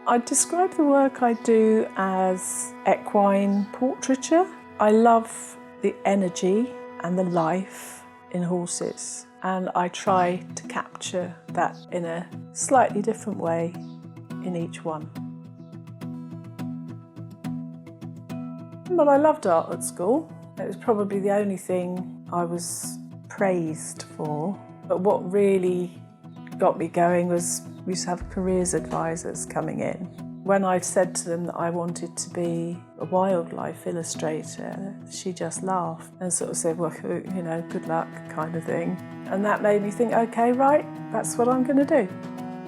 I'd describe the work I do as equine portraiture. I love the energy and the life in horses, and I try to capture that in a slightly different way in each one. But I loved art at school. It was probably the only thing I was praised for. But what really got me going was we used to have careers advisors coming in. When I said to them that I wanted to be a wildlife illustrator, she just laughed and sort of said, well, you know, good luck kind of thing. And that made me think, okay, right, that's what I'm going to do.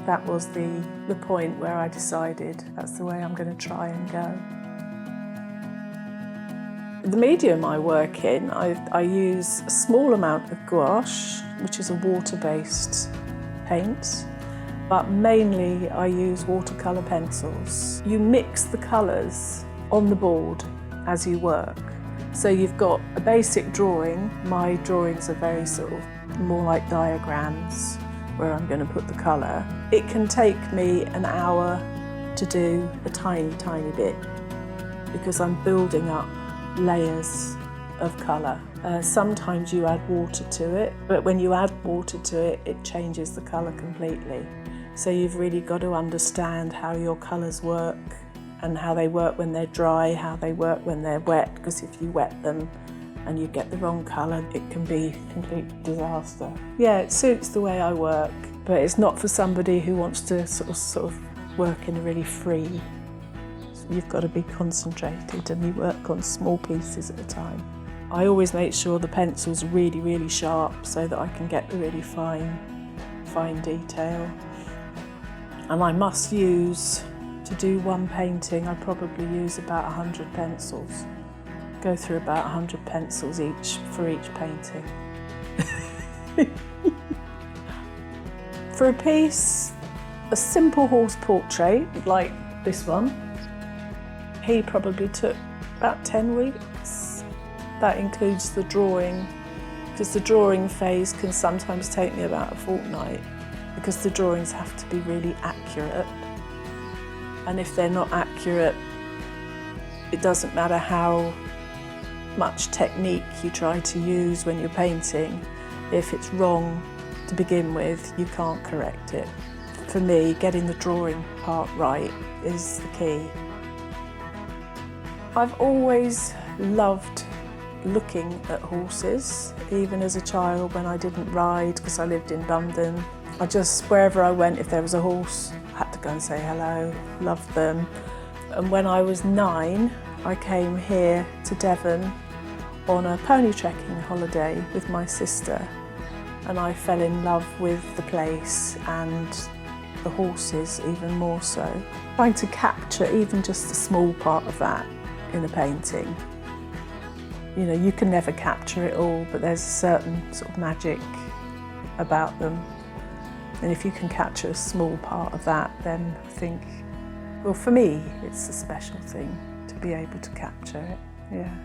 That was the point where I decided that's the way I'm going to try and go. The medium I work in, I use a small amount of gouache, which is a water-based paint, but mainly I use watercolour pencils. You mix the colours on the board as you work. So you've got a basic drawing. My drawings are very sort of more like diagrams where I'm going to put the colour. It can take me an hour to do a tiny, tiny bit because I'm building up layers of colour. Sometimes you add water to it, but when you add water to it, it changes the colour completely. So you've really got to understand how your colours work and how they work when they're dry, how they work when they're wet, because if you wet them and you get the wrong colour, it can be a complete disaster. Yeah, it suits the way I work, but it's not for somebody who wants to sort of work in a really free. You've got to be concentrated and you work on small pieces at a time. I always make sure the pencil's really, really sharp so that I can get the really fine detail. And I must use, to do one painting, I probably use about 100 pencils. Go through about 100 pencils each for each painting. For a piece, a simple horse portrait like this one, he probably took about 10 weeks. That includes the drawing, because the drawing phase can sometimes take me about a fortnight, because the drawings have to be really accurate. And if they're not accurate, it doesn't matter how much technique you try to use when you're painting. If it's wrong to begin with, you can't correct it. For me, getting the drawing part right is the key. I've always loved looking at horses, even as a child when I didn't ride because I lived in London. I just, wherever I went, if there was a horse, I had to go and say hello, loved them. And when I was 9, I came here to Devon on a pony trekking holiday with my sister, and I fell in love with the place and the horses even more so. Trying to capture even just a small part of that in a painting. You know, you can never capture it all, but there's a certain sort of magic about them. And if you can capture a small part of that, then I think, well, for me, it's a special thing to be able to capture it, yeah.